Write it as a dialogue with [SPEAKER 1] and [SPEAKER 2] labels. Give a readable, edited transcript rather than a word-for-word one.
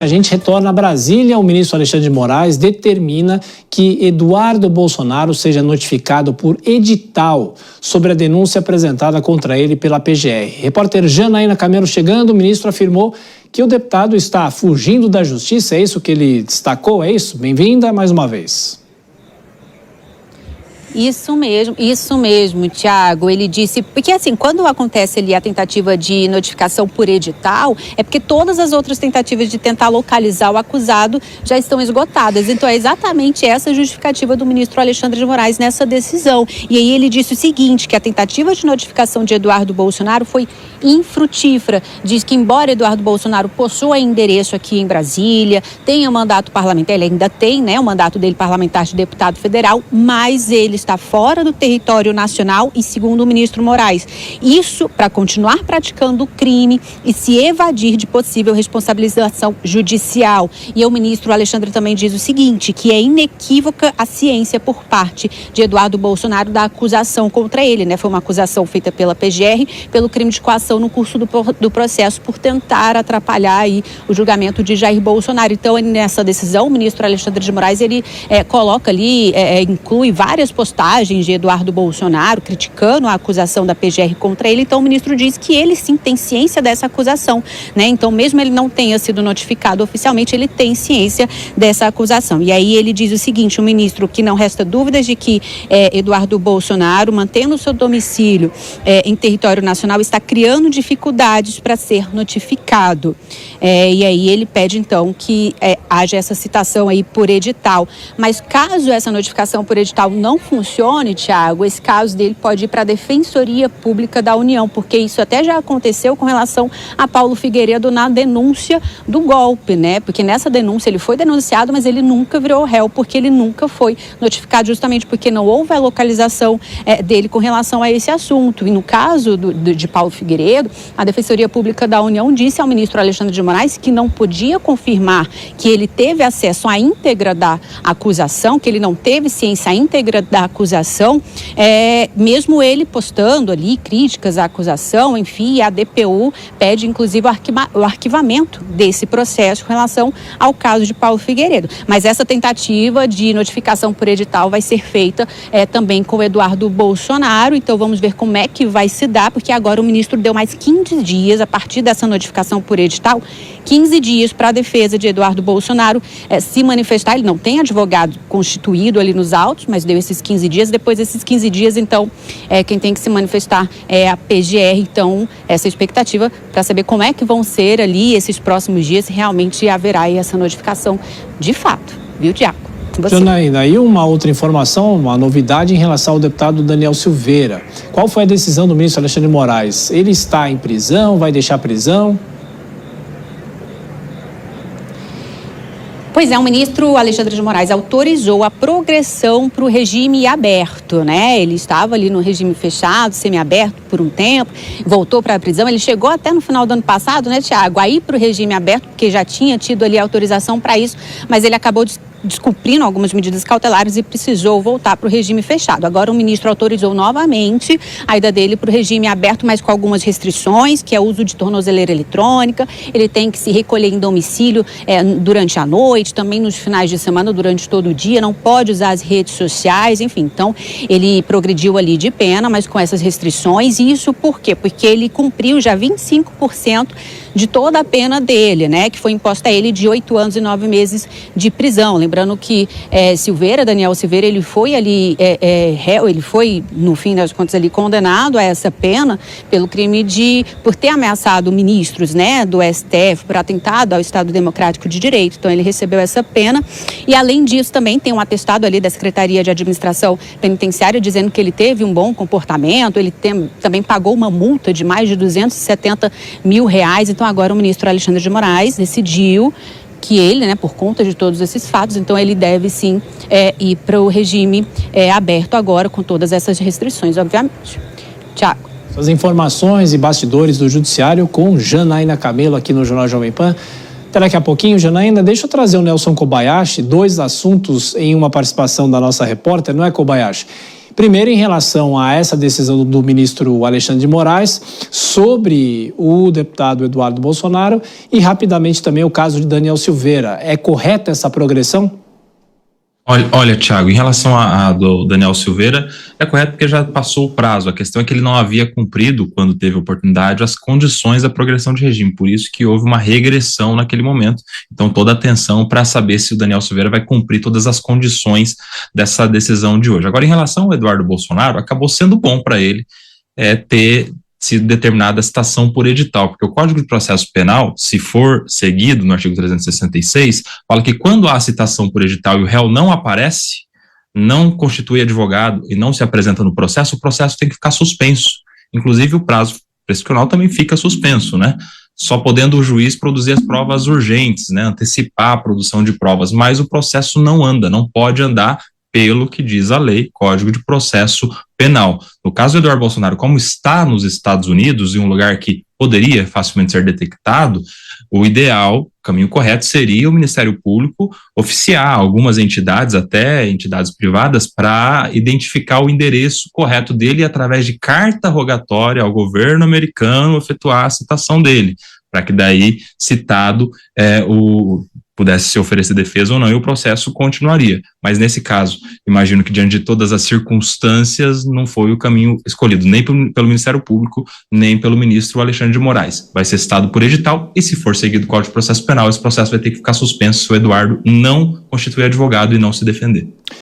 [SPEAKER 1] A gente retorna a Brasília. O ministro Alexandre de Moraes determina que Eduardo Bolsonaro seja notificado por edital sobre a denúncia apresentada contra ele pela PGR. Repórter Janaína Camelo chegando, o ministro afirmou que o deputado está fugindo da justiça. É isso que ele destacou? É isso? Bem-vinda mais uma vez.
[SPEAKER 2] Isso mesmo, Thiago. Ele disse, porque assim, quando acontece ali a tentativa de notificação por edital, é porque todas as outras tentativas de tentar localizar o acusado já estão esgotadas. Então é exatamente essa justificativa do ministro Alexandre de Moraes nessa decisão. E aí ele disse o seguinte, que a tentativa de notificação de Eduardo Bolsonaro foi infrutífera. Diz que embora Eduardo Bolsonaro possua endereço aqui em Brasília, tenha mandato parlamentar, ele ainda tem, né, o mandato dele parlamentar de deputado federal, mas ele está fora do território nacional e, segundo o ministro Moraes, isso para continuar praticando o crime e se evadir de possível responsabilização judicial. E o ministro Alexandre também diz o seguinte, que é inequívoca a ciência por parte de Eduardo Bolsonaro da acusação contra ele, né? Foi uma acusação feita pela PGR pelo crime de coação no curso do processo por tentar atrapalhar aí o julgamento de Jair Bolsonaro. Então, nessa decisão, o ministro Alexandre de Moraes, ele coloca ali, inclui várias postagens de Eduardo Bolsonaro criticando a acusação da PGR contra ele. Então o ministro diz que ele sim tem ciência dessa acusação, né? Então mesmo ele não tenha sido notificado oficialmente, ele tem ciência dessa acusação. E aí ele diz o seguinte, o ministro, que não resta dúvidas de que Eduardo Bolsonaro, mantendo o seu domicílio em território nacional, está criando dificuldades para ser notificado. E aí ele pede então que haja essa citação aí por edital. Mas caso essa notificação por edital não funcione, Thiago, esse caso dele pode ir para a Defensoria Pública da União, porque isso até já aconteceu com relação a Paulo Figueiredo na denúncia do golpe, né? Porque nessa denúncia ele foi denunciado, mas ele nunca virou réu, porque ele nunca foi notificado, justamente porque não houve a localização dele com relação a esse assunto. E no caso de Paulo Figueiredo, a Defensoria Pública da União disse ao ministro Alexandre de Moraes que não podia confirmar que ele teve acesso à íntegra da acusação, que ele não teve ciência íntegra da acusação, mesmo ele postando ali críticas à acusação, enfim, a DPU pede inclusive o arquivamento desse processo com relação ao caso de Paulo Figueiredo. Mas essa tentativa de notificação por edital vai ser feita também com o Eduardo Bolsonaro, então vamos ver como é que vai se dar, porque agora o ministro deu mais 15 dias, a partir dessa notificação por edital, 15 dias para a defesa de Eduardo Bolsonaro se manifestar. Ele não tem advogado constituído ali nos autos, mas deu esses 15 dias. Depois desses 15 dias, então, quem tem que se manifestar é a PGR. Então, essa expectativa para saber como é que vão ser ali esses próximos dias, se realmente haverá essa notificação de fato. Viu, Tiago?
[SPEAKER 1] Janaína, e uma outra informação, uma novidade em relação ao deputado Daniel Silveira. Qual foi a decisão do ministro Alexandre de Moraes? Ele está em prisão? Vai deixar a prisão?
[SPEAKER 2] Pois é, o ministro Alexandre de Moraes autorizou a progressão para o regime aberto, né? Ele estava ali no regime fechado, semiaberto por um tempo, voltou para a prisão. Ele chegou até no final do ano passado, né, Thiago, a ir para o regime aberto, porque já tinha tido ali autorização para isso, mas ele acabou descumprindo algumas medidas cautelares e precisou voltar para o regime fechado. Agora o ministro autorizou novamente a ida dele para o regime aberto, mas com algumas restrições, que é o uso de tornozeleira eletrônica, ele tem que se recolher em domicílio durante a noite, também nos finais de semana, durante todo o dia, não pode usar as redes sociais, enfim. Então, ele progrediu ali de pena, mas com essas restrições. E isso por quê? Porque ele cumpriu já 25% de toda a pena dele, né? Que foi imposta a ele de 8 anos e 9 meses de prisão. Lembrando que Daniel Silveira, ele foi ali réu, ele foi, no fim das contas, ali condenado a essa pena pelo crime por ter ameaçado ministros, né, do STF, por atentado ao Estado Democrático de Direito. Então, ele recebeu essa pena. E, além disso, também tem um atestado ali da Secretaria de Administração Penitenciária dizendo que ele teve um bom comportamento, ele também pagou uma multa de mais de R$270 mil. Então, agora o ministro Alexandre de Moraes decidiu que ele, né, por conta de todos esses fatos, então ele deve sim ir para o regime aberto agora, com todas essas restrições, obviamente. Tiago.
[SPEAKER 1] As informações e bastidores do Judiciário com Janaína Camelo aqui no Jornal Jovem Pan. Até daqui a pouquinho, Janaína, deixa eu trazer o Nelson Kobayashi, 2 assuntos em uma participação da nossa repórter, não é, Kobayashi? Primeiro, em relação a essa decisão do ministro Alexandre de Moraes sobre o deputado Eduardo Bolsonaro e, rapidamente, também o caso de Daniel Silveira. É correta essa progressão?
[SPEAKER 3] Olha, Thiago, em relação a do Daniel Silveira, é correto porque já passou o prazo. A questão é que ele não havia cumprido, quando teve oportunidade, as condições da progressão de regime. Por isso que houve uma regressão naquele momento. Então, toda a atenção para saber se o Daniel Silveira vai cumprir todas as condições dessa decisão de hoje. Agora, em relação ao Eduardo Bolsonaro, acabou sendo bom para ele ter sido determinada a citação por edital, porque o Código de Processo Penal, se for seguido no artigo 366, fala que quando há citação por edital e o réu não aparece, não constitui advogado e não se apresenta no processo, o processo tem que ficar suspenso. Inclusive, o prazo prescricional também fica suspenso, né? Só podendo o juiz produzir as provas urgentes, né? Antecipar a produção de provas, mas o processo não anda, não pode andar pelo que diz a lei, Código de Processo Penal. No caso do Eduardo Bolsonaro, como está nos Estados Unidos, em um lugar que poderia facilmente ser detectado, o ideal, o caminho correto seria o Ministério Público oficiar algumas entidades, até entidades privadas, para identificar o endereço correto dele e, através de carta rogatória ao governo americano, efetuar a citação dele, para que daí, citado, pudesse se oferecer defesa ou não, e o processo continuaria. Mas nesse caso, imagino que diante de todas as circunstâncias, não foi o caminho escolhido, nem pelo Ministério Público, nem pelo ministro Alexandre de Moraes. Vai ser citado por edital, e se for seguido o Código de Processo Penal, esse processo vai ter que ficar suspenso se o Eduardo não constituir advogado e não se defender.